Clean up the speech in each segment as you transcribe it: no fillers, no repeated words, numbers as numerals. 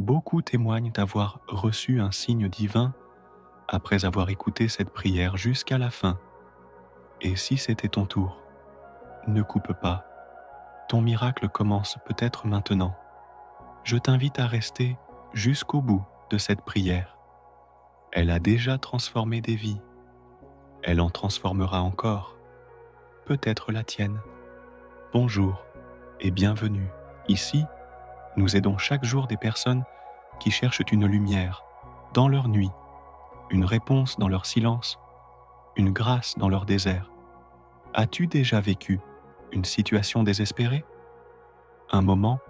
Beaucoup témoignent avoir reçu un signe divin après avoir écouté cette prière jusqu'à la fin. Et si c'était ton tour, ne coupe pas. Ton miracle commence peut-être maintenant. Je t'invite à rester jusqu'au bout de cette prière. Elle a déjà transformé des vies. Elle en transformera encore. Peut-être la tienne. Bonjour et bienvenue. Ici, nous aidons chaque jour des personnes qui cherchent une lumière dans leur nuit, une réponse dans leur silence, une grâce dans leur désert. As-tu déjà vécu une situation désespérée? Un moment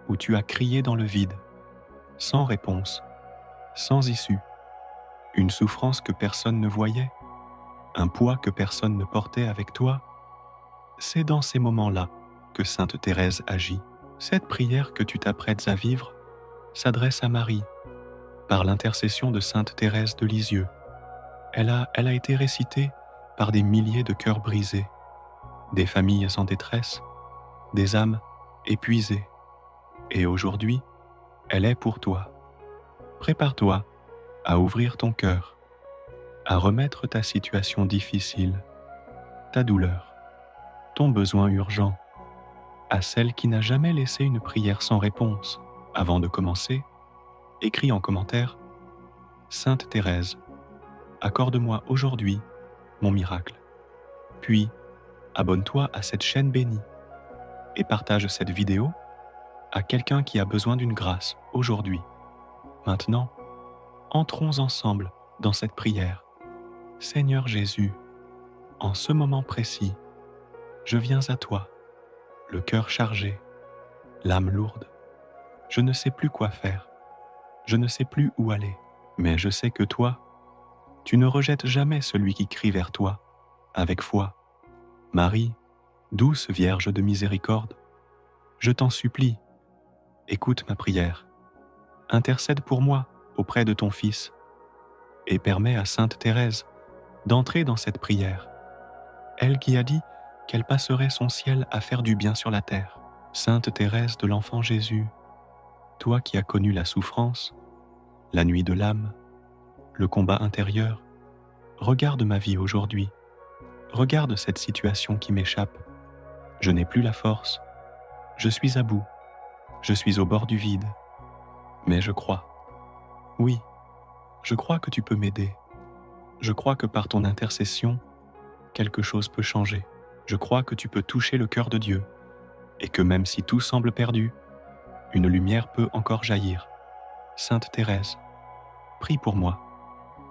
où tu as crié dans le vide, sans réponse, sans issue, une souffrance que personne ne voyait, un poids que personne ne portait avec toi? C'est dans ces moments-là que Sainte Thérèse agit. Cette prière que tu t'apprêtes à vivre s'adresse à Marie, par l'intercession de Sainte Thérèse de Lisieux. Elle a été récitée par des milliers de cœurs brisés, des familles en détresse, des âmes épuisées. Et aujourd'hui, elle est pour toi. Prépare-toi à ouvrir ton cœur, à remettre ta situation difficile, ta douleur, ton besoin urgent, à celle qui n'a jamais laissé une prière sans réponse. Avant de commencer, écris en commentaire: Sainte Thérèse, accorde-moi aujourd'hui mon miracle. Puis, abonne-toi à cette chaîne bénie et partage cette vidéo à quelqu'un qui a besoin d'une grâce aujourd'hui. Maintenant, entrons ensemble dans cette prière. Seigneur Jésus, en ce moment précis, je viens à toi, le cœur chargé, l'âme lourde. Je ne sais plus quoi faire, je ne sais plus où aller, mais je sais que toi, tu ne rejettes jamais celui qui crie vers toi, avec foi. Marie, douce Vierge de miséricorde, je t'en supplie, écoute ma prière, intercède pour moi auprès de ton Fils, et permets à Sainte Thérèse d'entrer dans cette prière, elle qui a dit qu'elle passerait son ciel à faire du bien sur la terre. Sainte Thérèse de l'Enfant Jésus, toi qui as connu la souffrance, la nuit de l'âme, le combat intérieur, regarde ma vie aujourd'hui, regarde cette situation qui m'échappe. Je n'ai plus la force, je suis à bout, je suis au bord du vide, mais je crois. Oui, je crois que tu peux m'aider. Je crois que par ton intercession, quelque chose peut changer. Je crois que tu peux toucher le cœur de Dieu et que même si tout semble perdu, une lumière peut encore jaillir. Sainte Thérèse, prie pour moi.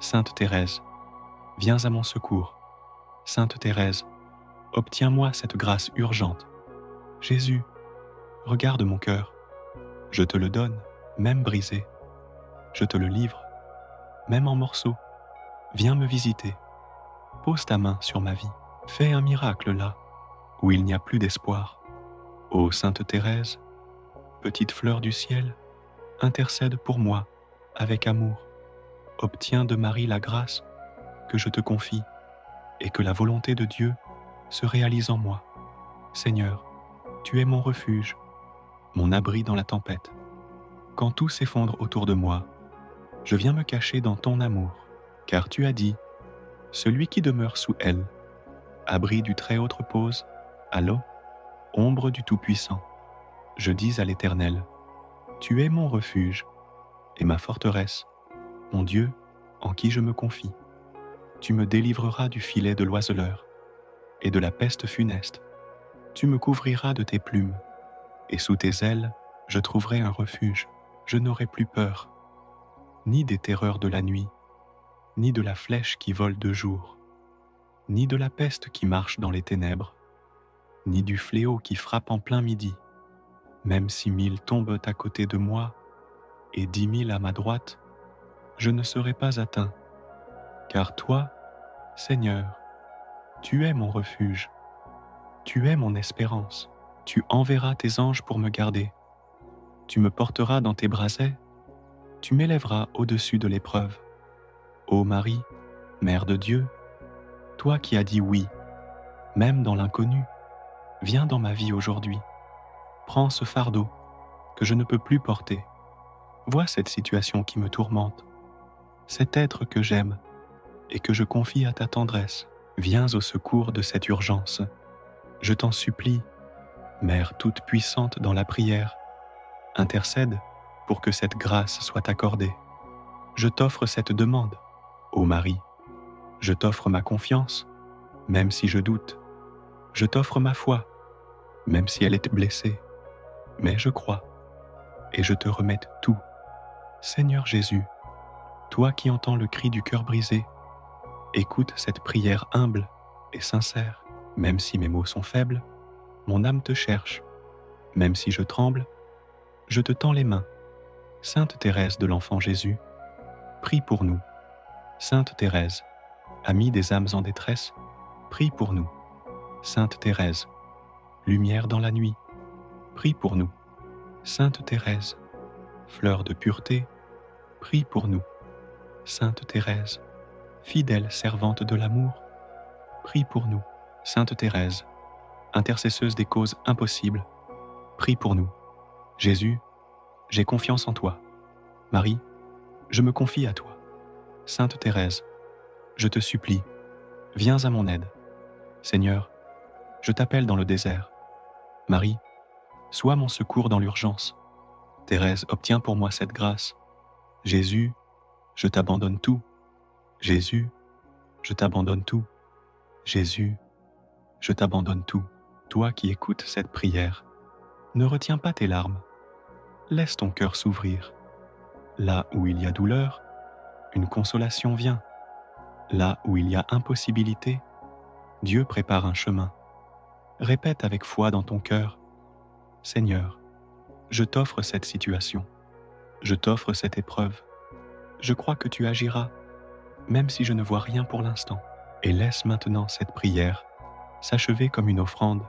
Sainte Thérèse, viens à mon secours. Sainte Thérèse, obtiens-moi cette grâce urgente. Jésus, regarde mon cœur. Je te le donne, même brisé. Je te le livre, même en morceaux. Viens me visiter. Pose ta main sur ma vie. Fais un miracle là, où il n'y a plus d'espoir. Ô Sainte Thérèse, petite fleur du ciel, intercède pour moi avec amour. Obtiens de Marie la grâce que je te confie et que la volonté de Dieu se réalise en moi. Seigneur, tu es mon refuge, mon abri dans la tempête. Quand tout s'effondre autour de moi, je viens me cacher dans ton amour, car tu as dit, celui qui demeure sous elle, abri du Très-Haut repose, à l'eau, ombre du Tout-Puissant. Je dis à l'Éternel, tu es mon refuge et ma forteresse, mon Dieu en qui je me confie. Tu me délivreras du filet de l'oiseleur et de la peste funeste. Tu me couvriras de tes plumes, et sous tes ailes, je trouverai un refuge. Je n'aurai plus peur, ni des terreurs de la nuit, ni de la flèche qui vole de jour, ni de la peste qui marche dans les ténèbres, ni du fléau qui frappe en plein midi. Même si 1000 tombent à côté de moi et 10 000 à ma droite, je ne serai pas atteint, car toi, Seigneur, tu es mon refuge, tu es mon espérance. Tu enverras tes anges pour me garder. Tu me porteras dans tes bras ailes, tu m'élèveras au-dessus de l'épreuve. Ô Marie, Mère de Dieu, toi qui as dit oui, même dans l'inconnu, viens dans ma vie aujourd'hui. Prends ce fardeau que je ne peux plus porter. vois cette situation qui me tourmente, cet être que j'aime et que je confie à ta tendresse. Viens au secours de cette urgence. Je t'en supplie, Mère toute puissante dans la prière, intercède pour que cette grâce soit accordée. Je t'offre cette demande, ô Marie. Je t'offre ma confiance, même si je doute. Je t'offre ma foi, même si elle est blessée. Mais je crois, et je te remets tout. Seigneur Jésus, toi qui entends le cri du cœur brisé, écoute cette prière humble et sincère. Même si mes mots sont faibles, mon âme te cherche. Même si je tremble, je te tends les mains. Sainte Thérèse de l'Enfant Jésus, prie pour nous. Sainte Thérèse, amie des âmes en détresse, prie pour nous. Sainte Thérèse, lumière dans la nuit, prie pour nous. Sainte Thérèse, fleur de pureté, prie pour nous. Sainte Thérèse, fidèle servante de l'amour, prie pour nous. Sainte Thérèse, intercesseuse des causes impossibles, prie pour nous. Jésus, j'ai confiance en toi. Marie, je me confie à toi. Sainte Thérèse, je te supplie, viens à mon aide. Seigneur, je t'appelle dans le désert. Marie, sois mon secours dans l'urgence. Thérèse, obtiens pour moi cette grâce. Jésus, je t'abandonne tout. Jésus, je t'abandonne tout. Jésus, je t'abandonne tout. Toi qui écoutes cette prière, ne retiens pas tes larmes. Laisse ton cœur s'ouvrir. Là où il y a douleur, une consolation vient. Là où il y a impossibilité, Dieu prépare un chemin. Répète avec foi dans ton cœur, Seigneur, je t'offre cette situation. Je t'offre cette épreuve. Je crois que tu agiras, même si je ne vois rien pour l'instant. Et laisse maintenant cette prière s'achever comme une offrande.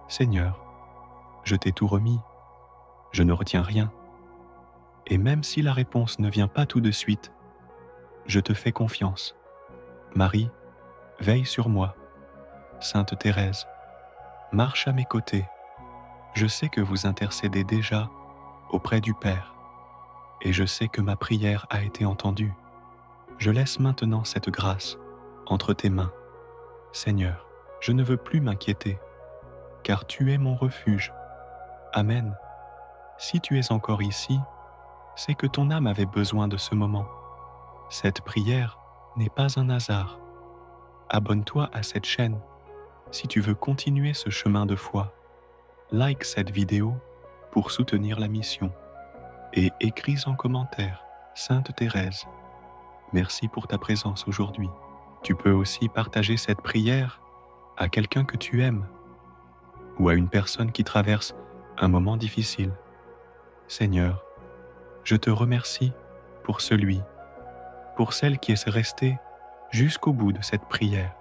Seigneur, je t'ai tout remis. Je ne retiens rien. Et même si la réponse ne vient pas tout de suite, je te fais confiance. Marie, veille sur moi. Sainte Thérèse, marche à mes côtés. Je sais que vous intercédez déjà auprès du Père, et je sais que ma prière a été entendue. Je laisse maintenant cette grâce entre tes mains. Seigneur, je ne veux plus m'inquiéter, car tu es mon refuge. Amen. Si tu es encore ici, c'est que ton âme avait besoin de ce moment. Cette prière n'est pas un hasard. Abonne-toi à cette chaîne si tu veux continuer ce chemin de foi. Like cette vidéo pour soutenir la mission et écris en commentaire Sainte Thérèse. Merci pour ta présence aujourd'hui. Tu peux aussi partager cette prière à quelqu'un que tu aimes ou à une personne qui traverse un moment difficile. Seigneur, je te remercie pour celui, pour celle qui est restée jusqu'au bout de cette prière.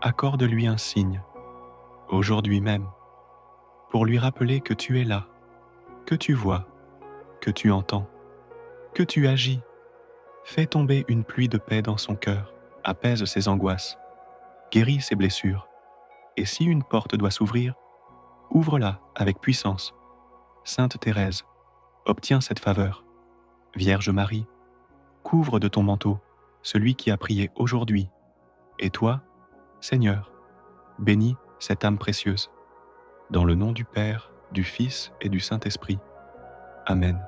Accorde-lui un signe, aujourd'hui même, pour lui rappeler que tu es là, que tu vois, que tu entends, que tu agis. Fais tomber une pluie de paix dans son cœur, apaise ses angoisses, guéris ses blessures. Et si une porte doit s'ouvrir, ouvre-la avec puissance. Sainte Thérèse, obtiens cette faveur. Vierge Marie, couvre de ton manteau celui qui a prié aujourd'hui. Et toi, Seigneur, bénis cette âme précieuse. Dans le nom du Père, du Fils et du Saint-Esprit. Amen.